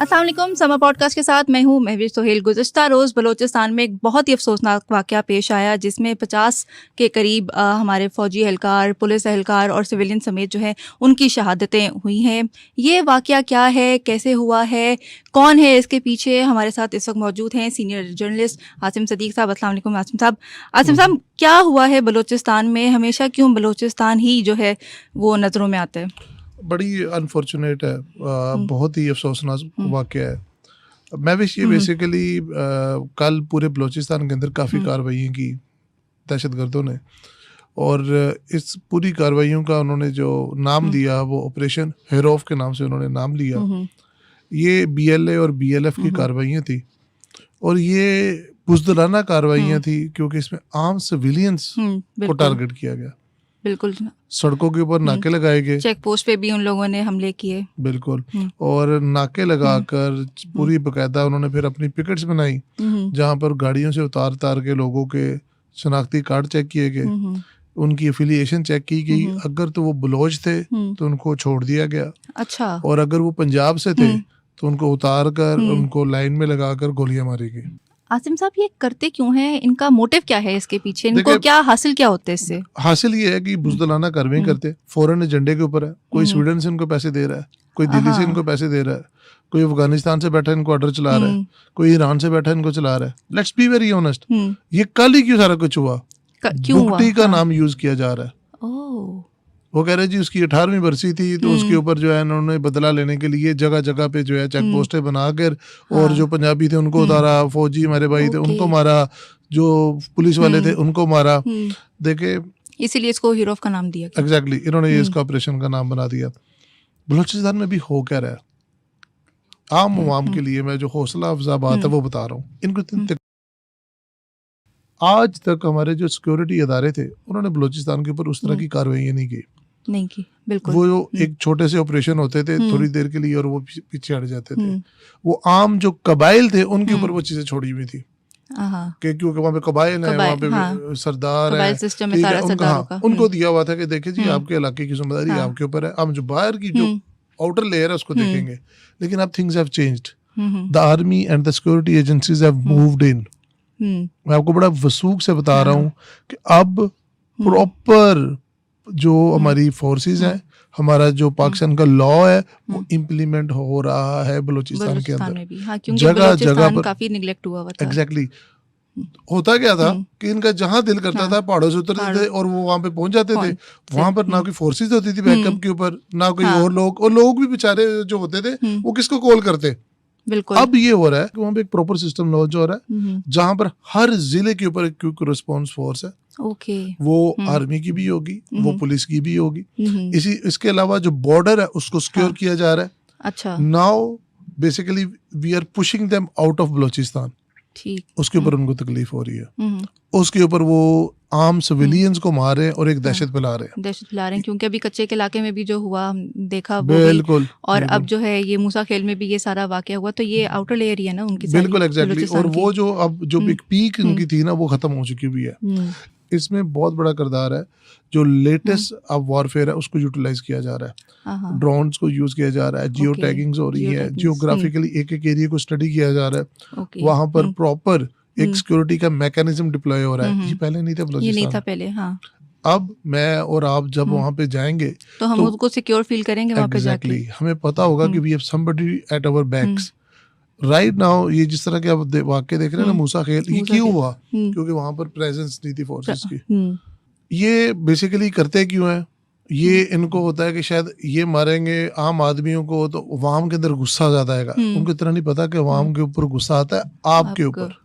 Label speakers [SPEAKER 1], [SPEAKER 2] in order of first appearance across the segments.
[SPEAKER 1] अस्सलाम वालेकुम। Summer podcast के साथ मैं हूँ महविश सोहेल। गुज़िश्ता रोज़ बलूचिस्तान में एक बहुत ही अफसोसनाक वाक़या पेश आया जिसमें 50 के करीब हमारे फ़ौजी एहलकार, पुलिस एहलकार और सिविलियन समेत जो है उनकी शहादतें हुई हैं। ये वाक़या क्या है, कैसे हुआ है, कौन है इसके पीछे, हमारे साथ इस वक्त मौजूद हैं सीनियर जर्नलिस्ट आसिम सदीक़ साहब। अस्सलाम वालेकुम आसिम साहब। आसिम साहब, क्या हुआ है बलूचिस्तान में? हमेशा क्यों बलूचिस्तान ही जो है वो नज़रों में आता है?
[SPEAKER 2] बड़ी अनफॉर्चुनेट है, बहुत ही अफसोसनाक वाक़या है। मैं भी ये बेसिकली कल पूरे बलूचिस्तान के अंदर काफ़ी कार्रवाइयाँ की दहशतगर्दों ने, और इस पूरी कार्रवाइयों का उन्होंने जो नाम दिया वो ऑपरेशन हेरोफ के नाम से उन्होंने नाम लिया। ये BLA और BLF की कार्रवाइयाँ थी, और ये बुज़दिलाना कार्रवाइयाँ थी क्योंकि इसमें आम सिविलियंस को टारगेट किया गया।
[SPEAKER 1] बिल्कुल,
[SPEAKER 2] सड़कों के ऊपर नाके लगाए गए,
[SPEAKER 1] चेक पोस्ट पे भी उन लोगों ने हमले किए।
[SPEAKER 2] बिल्कुल, और नाके लगाकर पूरी बकायदा उन्होंने फिर अपनी पिकेट्स बनाई जहां पर गाड़ियों से उतार के लोगों के शनाख्ती कार्ड चेक किए गए, उनकी एफिलिएशन चेक की गई। अगर तो वो बलोच थे तो उनको छोड़ दिया गया,
[SPEAKER 1] अच्छा,
[SPEAKER 2] और अगर वो पंजाब से थे तो उनको उतार कर उनको लाइन में लगाकर गोलियां मारी गई।
[SPEAKER 1] आसिम साहब, ये करते क्यों हैं? इनका मोटिव क्या है इसके पीछे? इनको क्या हासिल क्या होते हैं इससे?
[SPEAKER 2] हासिल ये है कि बुज़दिलाना कार्रवाई करते, फॉरेन एजेंडे के ऊपर है। कोई स्वीडन से इनको पैसे दे रहा है, कोई दिल्ली से इनको पैसे दे रहा है, कोई अफगानिस्तान से बैठा इनको ऑर्डर चला रहा है, कोई ईरान से बैठा इनको चला रहा है। लेट्स बी वेरी ऑनेस्ट, ये कल ही क्यों सारा कुछ हुआ? बुगटी का नाम यूज किया जा रहा है। वो कह रहे जी उसकी 18वीं बरसी थी तो उसके ऊपर जो है उन्होंने बदला लेने के लिए जगह जगह पे जो है चेक पोस्टें बनाकर और जो पंजाबी थे उनको उतारा, फौजी हमारे भाई थे उनको मारा, जो पुलिस वाले थे उनको मारा। देखे,
[SPEAKER 1] इसीलिए इसको हीरोफ का नाम दिया गया।
[SPEAKER 2] एग्जैक्टली, इन्होंने ये इसका ऑपरेशन का नाम बना दिया। बलूचिस्तान में भी हो क्या रहा है आम अवाम के लिए, मैं जो हौसला अफजा बात है वो बता रहा हूँ। इनको आज तक हमारे जो सिक्योरिटी अदारे थे उन्होंने बलूचिस्तान के ऊपर उस तरह की कार्रवाई नहीं की। बिल्कुल, वो एक छोटे से ऑपरेशन होते थे थोड़ी देर के लिए और वो पीछे हट जाते थे। वो आम जो कबाइल थे उनके ऊपर वो चीजें छोड़ी हुई थी कि क्योंकि वहाँ पे कबाइल है, वहाँ पे सरदार है, ठीक है, उनको दिया हुआ था कि देखिए जी आपके इलाके की जिम्मेदारी आपके ऊपर है, हम जो बाहर की जो आउटर लेयर है उसको देखेंगे। लेकिन अब things have changed, the army and the security agencies have moved in. मैं आपको बड़ा वसूख से बता रहा हूँ कि अब प्रॉपर जो हमारी फोर्सेस हैं, हमारा जो पाकिस्तान का लॉ है वो इम्प्लीमेंट हो रहा है बलूचिस्तान के अंदर। जगह जगह पर
[SPEAKER 1] काफी निगलेक्ट हुआ था।
[SPEAKER 2] एग्जैक्टली, होता क्या था कि इनका जहां दिल करता था पहाड़ों से उतरते थे और वो वहां पे पहुंच जाते थे। वहां पर ना कोई फोर्सेस होती थी बैकअप के ऊपर, ना कोई और लोग भी बेचारे जो होते थे वो किसको कॉल करते।
[SPEAKER 1] बिल्कुल,
[SPEAKER 2] अब ये हो रहा है कि वहाँ पे एक प्रॉपर सिस्टम लॉन्च हो रहा है जहां पर हर जिले के ऊपर एक क्विक रिस्पांस फोर्स है। वो आर्मी की भी होगी, वो पुलिस की भी होगी। इसके अलावा जो बॉर्डर है उसको सिक्योर किया जा रहा है।
[SPEAKER 1] अच्छा,
[SPEAKER 2] now basically we are pushing them out of Balochistan.
[SPEAKER 1] ठीक,
[SPEAKER 2] उसके ऊपर उनको तकलीफ हो रही है, उसके ऊपर वो आम सिविलियंस को मार रहे हैं और एक दहशत फैला रहे हैं
[SPEAKER 1] क्योंकि अभी कच्चे के इलाके में भी जो हुआ देखा वो
[SPEAKER 2] बिल्कुल,
[SPEAKER 1] और अब जो है ये मूसा खेल में भी ये सारा वाकया हुआ, तो ये आउटर लेयर ही है ना उनकी।
[SPEAKER 2] बिल्कुल एग्जैक्टली, और वो जो अब जो एक पीक इनकी थी ना वो खत्म हो चुकी हुई है। इसमें बहुत बड़ा किरदार है जो लेटेस्ट अब वॉरफेयर है उसको यूटिलाइज किया जा रहा है। ड्रोन्स को यूज किया जा रहा है, जियो टैगिंग्स हो रही है, जियोग्राफिकली एक एक एरिया को स्टडी किया जा रहा है, वहां पर प्रॉपर एक सिक्योरिटी का मैकेनिज्म डिप्लॉय हो रहा है। ये पहले नहीं था बलूचिस्तान,
[SPEAKER 1] ये नहीं था पहले। हाँ,
[SPEAKER 2] अब मैं और आप जब वहाँ पे जाएंगे
[SPEAKER 1] तो हम उसको सिक्योर फील करेंगे वहाँ पे जाके।
[SPEAKER 2] हमें पता होगा कि we have somebody at our backs right now. ये जिस तरह के आप वाक्य देख रहे हैं ना मूसा खेल, ये क्यों हुआ? क्योंकि वहाँ पर प्रेजेंस नहीं थी फोर्सेस की। ये बेसिकली करते क्यों है? ये इनको होता है कि शायद ये मारेंगे आम आदमियों को तो अवाम के अंदर गुस्सा ज्यादा आएगा। उनको इतना नहीं पता कि अवाम के ऊपर गुस्सा आता है आपके ऊपर।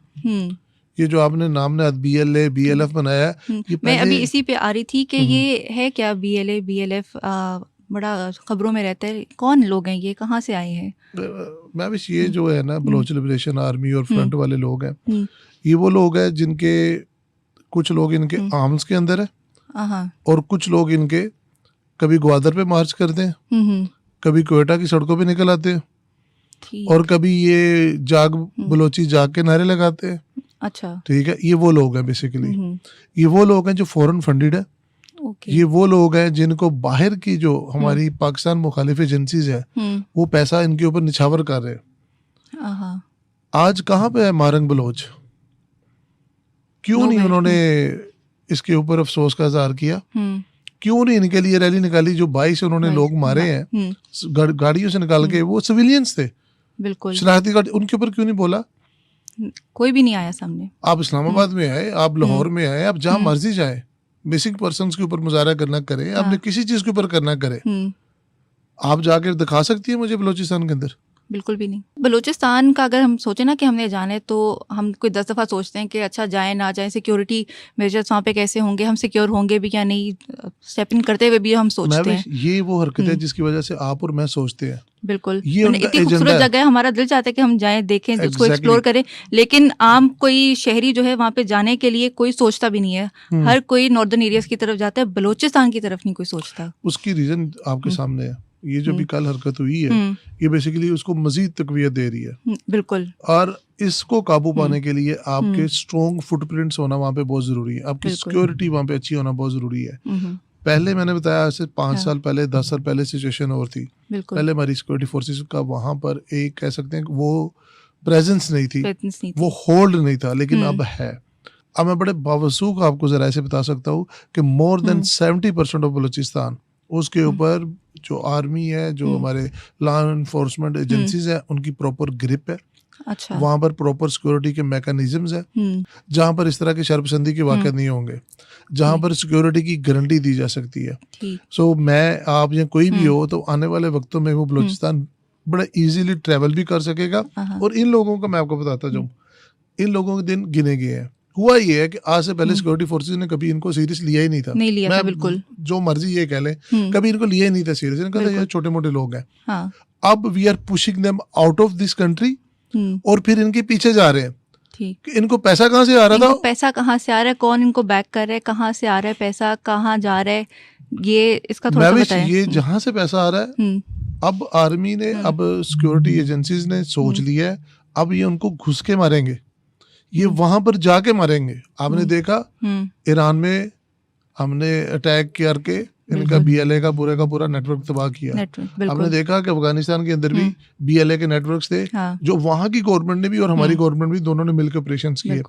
[SPEAKER 2] ये जो आपने नाम ने BLA BLF बनाया है, ये
[SPEAKER 1] मैं अभी इसी पे आ रही थी कि ये है क्या BLA BLF? बड़ा खबरों में रहता है, कौन लोग हैं ये, कहाँ से आए हैं?
[SPEAKER 2] मैं भी ये जो है ना बलोच लिबरेशन आर्मी और फ्रंट वाले लोग हैं, ये वो लोग हैं जिनके कुछ लोग इनके आर्म्स के अंदर है और कुछ लोग इनके कभी ग्वादर पे मार्च करते हैं, कभी क्वेटा की सड़कों पे निकल आते हैं और कभी ये जाग बलोची जाग के नारे लगाते हैं।
[SPEAKER 1] अच्छा,
[SPEAKER 2] ठीक है, ये वो लोग हैं बेसिकली। ये वो लोग हैं जो फॉरेन फंडेड है। ये वो लोग हैं जिनको बाहर की जो हमारी पाकिस्तान मुखालिफ एजेंसीज है वो पैसा इनके ऊपर निछावर कर रहे हैं।
[SPEAKER 1] हाँ,
[SPEAKER 2] आज कहाँ पे है मारंग बलोच? क्यों
[SPEAKER 1] नो
[SPEAKER 2] नहीं
[SPEAKER 1] वेट।
[SPEAKER 2] उन्होंने इसके ऊपर अफसोस का इजहार किया?
[SPEAKER 1] हम्म,
[SPEAKER 2] क्यों नहीं इनके लिए रैली निकाली? जो 22 उन्होंने
[SPEAKER 1] भाई,
[SPEAKER 2] लोग मारे हैं गाड़ियों से निकाल के, वो सिविलियंस थे,
[SPEAKER 1] बिल्कुल।
[SPEAKER 2] शनाख्ती कार्ड, उनके ऊपर क्यों नहीं बोला?
[SPEAKER 1] कोई भी नहीं आया सामने।
[SPEAKER 2] आप इस्लामाबाद में आए, आप लाहौर में आए, आप जहां मर्जी जाए, बेसिक पर्सन्स के ऊपर मुजाहरा करना करें, आपने किसी चीज के ऊपर करना करे, आप जाकर दिखा सकती है मुझे बलोचिस्तान के अंदर?
[SPEAKER 1] बिल्कुल भी नहीं। बलूचिस्तान का अगर हम सोचें ना कि हमने जाने, तो हम कोई 10 दफ़ा सोचते हैं कि अच्छा जाएं ना जाएं, सिक्योरिटी मेजर्स वहाँ पे कैसे होंगे, हम सिक्योर होंगे भी या नहीं, स्टेप इन करते हुए भी हम सोचते हैं।
[SPEAKER 2] ये वो हरकत है जिसकी वजह से आप और मैं सोचते हैं।
[SPEAKER 1] बिल्कुल,
[SPEAKER 2] ये उनका
[SPEAKER 1] इतनी
[SPEAKER 2] एजेंडा
[SPEAKER 1] खूबसूरत
[SPEAKER 2] है।
[SPEAKER 1] जगह है, हमारा दिल चाहता है कि हम जाएं, देखें, उसको
[SPEAKER 2] Exactly.
[SPEAKER 1] एक्सप्लोर करें, लेकिन आम कोई शहरी जो है वहाँ पे जाने के लिए कोई सोचता भी नहीं है। हर कोई नॉर्दर्न एरियाज की तरफ जाता है, बलूचिस्तान की तरफ नहीं कोई सोचता।
[SPEAKER 2] उसकी रीजन आपके सामने है। ये जो भी कल हरकत हुई है, ये बेसिकली उसको मजीद तकवीत दे रही है।
[SPEAKER 1] बिल्कुल।
[SPEAKER 2] और इसको काबू पाने के लिए आपके स्ट्रॉन्ग फुटप्रिंट्स होना वहाँ पे बहुत जरूरी है, आपकी सिक्योरिटी वहाँ पे अच्छी होना बहुत जरूरी है। पहले मैंने बताया ऐसे 5 साल पहले, 10 साल पहले सिचुएशन और थी। पहले हमारी सिक्योरिटी फोर्सेस का वहाँ पर एक कह सकते हैं कि वो प्रेजेंस नहीं थी, वो होल्ड नहीं था, लेकिन अब है। अब मैं बड़े बावसूख आपको जरा ऐसे बता सकता हूँ कि मोर देन 70% ऑफ बलूचिस्तान, उसके ऊपर जो आर्मी है, जो हमारे लॉ एनफोर्समेंट एजेंसीज है, उनकी प्रॉपर ग्रिप है।
[SPEAKER 1] अच्छा।
[SPEAKER 2] वहाँ पर प्रॉपर सिक्योरिटी के मैकेनिज्म्स है, जहाँ पर इस तरह की शर्मसंदी के वाक़े नहीं होंगे, जहाँ पर सिक्योरिटी की गारंटी दी जा सकती है। सो मैं, आप या कोई भी हो, तो आने वाले वक्तों में वो बलूचिस्तान बड़ा इजीली ट्रैवल भी कर सकेगा। और इन लोगों का मैं आपको बताता जाऊँ, इन लोगों के दिन गिने गए हैं। हुआ ये है कि आज से पहले सिक्योरिटी फोर्सेस ने कभी इनको सीरियस लिया ही नहीं था।
[SPEAKER 1] नहीं लिया था, बिल्कुल।
[SPEAKER 2] जो मर्जी ये कह लें, कभी इनको लिया ही नहीं था सीरियस। इनको कहते ये छोटे मोटे लोग हैं। अब we are pushing them out of this country, और फिर इनके पीछे जा रहे हैं। ठीक, इनको पैसा कहाँ से आ रहा था?
[SPEAKER 1] पैसा कहाँ से आ रहा है, कौन इनको बैक कर रहा है, कहाँ से आ रहा है पैसा, कहाँ जा रहा है, ये इसका थोड़ा सा बताएं।
[SPEAKER 2] ये जहाँ से पैसा आ रहा है, अब आर्मी ने, अब सिक्योरिटी एजेंसीज ने सोच लिया है, अब ये उनको घुस के मारेंगे, ये वहां पर जाके मारेंगे। आपने देखा ईरान में हमने अटैक करके इनका बीएलए का पूरा नेटवर्क तबाह किया। हमने देखा कि अफगानिस्तान के अंदर भी बीएलए के नेटवर्क्स थे, जो वहां की गवर्नमेंट ने भी और हमारी गवर्नमेंट भी, दोनों ने मिलकर ऑपरेशंस किए।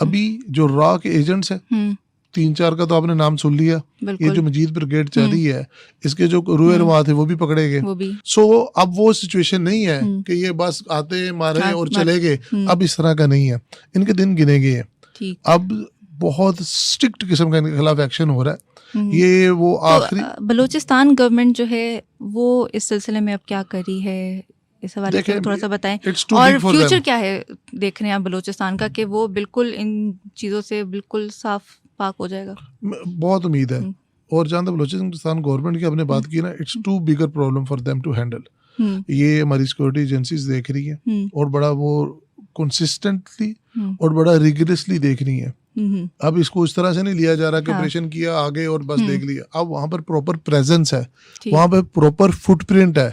[SPEAKER 2] अभी जो रॉ के एजेंट्स हैं, 3-4 का तो आपने नाम सुन लिया। ये जो मजीद ब्रिगेड चल रही है, इसके जो रुए रवा थे वो भी पकड़े गए। सो अब वो सिचुएशन नहीं है कि ये बस आते मारे और चले गए। अब इस तरह का नहीं है, इनके दिन गिने गए हैं। अब बहुत स्ट्रिक्ट किस्म का इनके खिलाफ एक्शन हो रहा है। ये वो आखिरी
[SPEAKER 1] बलूचिस्तान गवर्नमेंट जो है वो इस सिलसिले में अब क्या करी है, इस हवाले से थोड़ा सा बताएं। और फ्यूचर क्या है देख रहे हैं आप बलूचिस्तान का, कि वो बिल्कुल इन चीज़ों से बिल्कुल साफ पाक हो जाएगा?
[SPEAKER 2] बहुत उम्मीद है। और जहाँ तक बलूचिस्तान गवर्नमेंट की आपने बात की ना, it's too bigger problem for them to handle. ये हमारी सिक्योरिटी एजेंसीज देख रही है और बड़ा वो कंसिस्टेंटली और बड़ा रिगरसली देख रही है। अब इसको इस तरह से नहीं लिया जा रहा कि ऑपरेशन किया आगे और बस देख लिया। अब वहाँ पर प्रॉपर प्रेजेंस है, वहाँ पर प्रॉपर फुटप्रिंट है।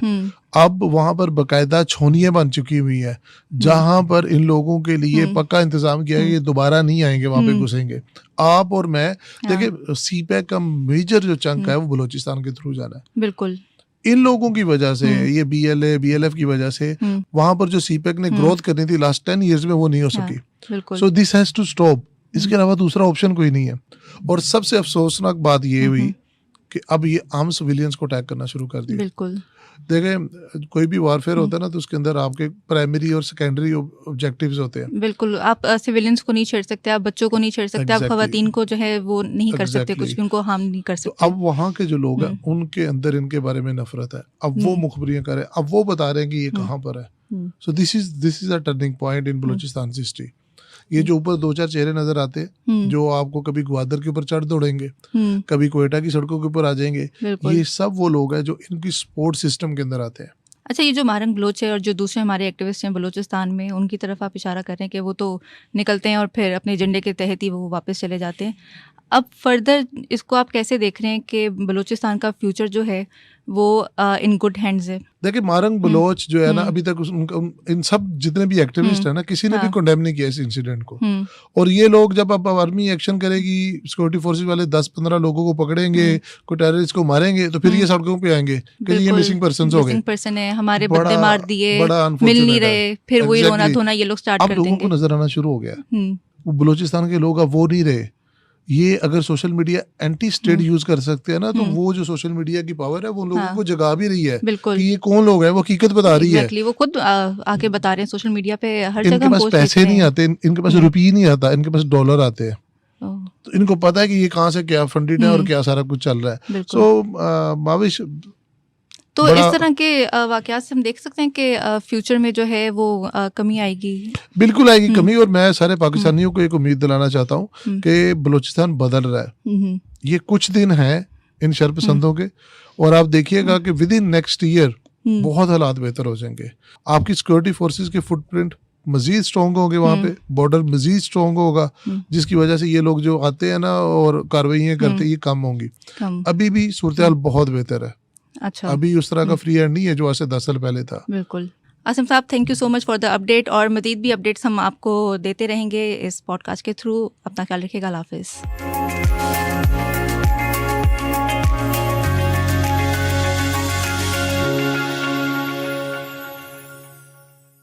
[SPEAKER 2] अब वहाँ पर बकायदा छोनियां बन चुकी हुई है, जहाँ पर इन लोगों के लिए पक्का इंतजाम किया है कि दोबारा नहीं आएंगे, वहाँ पे घुसेंगे। आप और मैं देखिए, सीपैक का मेजर जो चंक है वो बलूचिस्तान के थ्रू जाना है।
[SPEAKER 1] बिल्कुल
[SPEAKER 2] इन लोगों की वजह से, ये बीएलए बीएलएफ की वजह से वहाँ पर जो सीपैक ने ग्रोथ करनी थी लास्ट 10 years में, वो नहीं हो सकी। So this has to stop. इसके अलावा दूसरा ऑप्शन कोई नहीं है। और सबसे अफसोसनाक बात ये हुई कि अब ये आम सिविलियंस को अटैक करना शुरू कर दिया।
[SPEAKER 1] बिल्कुल
[SPEAKER 2] देखें, कोई भी वॉरफेयर होता है ना, तो उसके अंदर आपके प्राइमरी और सेकेंडरी ऑब्जेक्टिव्स होते हैं।
[SPEAKER 1] बिल्कुल, आप सिविलियंस को नहीं छेड़ सकते, आप बच्चों को नहीं छेड़ सकते, आप खवातीन को जो है वो नहीं कर सकते, कुछ भी उनको हार्म नहीं कर सकते।
[SPEAKER 2] तो अब वहाँ के जो लोग हैं उनके अंदर इनके बारे में नफरत है। अब वो मुखबरियां करें, अब वो बता रहे हैं कि ये कहाँ पर है। So this is a turning point in Balochistan history. ये जो ऊपर 2-4 चेहरे नजर आते हैं, जो आपको कभी ग्वादर के ऊपर चढ़ दौड़ेंगे, कभी कोयटा की सड़कों के ऊपर आ जाएंगे, ये सब वो लोग हैं जो इनकी सपोर्ट सिस्टम के अंदर आते हैं।
[SPEAKER 1] अच्छा, ये जो मारंग बलोच है और जो दूसरे हमारे एक्टिविस्ट हैं बलूचिस्तान में, उनकी तरफ आप इशारा कर रहे हैं कि वो तो निकलते हैं और फिर अपने एजेंडे के तहत ही वो वापस चले जाते हैं। अब फर्दर इसको आप कैसे देख रहे हैं कि बलूचिस्तान का फ्यूचर जो है वो इन गुड हैंड्स है?
[SPEAKER 2] देखिए मारंग बलोच जो है ना, अभी तक इन सब जितने भी एक्टिविस्ट है ना, किसी ने भी कंडेम नहीं किया इस इंसिडेंट को। और ये लोग जब अब आर्मी एक्शन करेगी, सिक्योरिटी फोर्सेस वाले 10-15 लोगों को पकड़ेंगे, कोई टेररिस्ट को मारेंगे, तो फिर ये सड़कों पे आएंगे कि ये मिसिंग पर्सन हो गए,
[SPEAKER 1] मिसिंग पर्सन है, हमारे बदले मार दिए, मिल नहीं रहे, फिर वही रोना धोना ये लोग स्टार्ट कर देंगे।
[SPEAKER 2] अब लोगों को नजर आना शुरू हो गया, वो बलूचिस्तान के लोग अब वो नहीं रहे। ये अगर social media anti state use कर सकते हैं ना, तो वो जो सोशल मीडिया की पावर है वो लोगों को जगा भी रही है कि ये कौन लोग हैं, वो हकीकत बता रही है।
[SPEAKER 1] वो खुद आके बता रहे हैं सोशल मीडिया पे, हर जगह
[SPEAKER 2] इनके पास पैसे नहीं आते, इनके पास रुपये नहीं आता, इनके पास डॉलर आते हैं। तो इनको पता है कि ये कहाँ से क्या फंडेड है और क्या सारा कुछ चल रहा है। सो माविश,
[SPEAKER 1] तो इस तरह के वाकयात से हम देख सकते हैं कि फ्यूचर में जो है वो कमी आएगी। बिल्कुल
[SPEAKER 2] आएगी कमी, और मैं सारे पाकिस्तानियों को एक उम्मीद दिलाना चाहता हूँ कि बलूचिस्तान बदल रहा है। ये कुछ दिन है इन शरपसंदों के, और आप देखिएगा कि विद इन नेक्स्ट ईयर बहुत हालात बेहतर हो जाएंगे। आपकी सिक्योरिटी फोर्सेस के फुटप्रिंट मजीद स्ट्रॉन्ग होंगे, वहाँ पे बॉर्डर मजीद स्ट्रॉन्ग होगा, जिसकी वजह से ये लोग जो आते हैं ना और कार्रवाइयाँ करते हैं, ये कम होंगी। अभी भी सूरत हाल बहुत बेहतर है।
[SPEAKER 1] अच्छा,
[SPEAKER 2] अभी उस तरह का फ्री हैंड नहीं है जो आज से 10 साल पहले था।
[SPEAKER 1] बिल्कुल। आसिम साहब, thank you so much for the update, और मजीद भी अपडेट्स हम आपको देते रहेंगे इस पॉडकास्ट के थ्रू। अपना ख्याल रखिएगा। अल्लाह हाफिज़।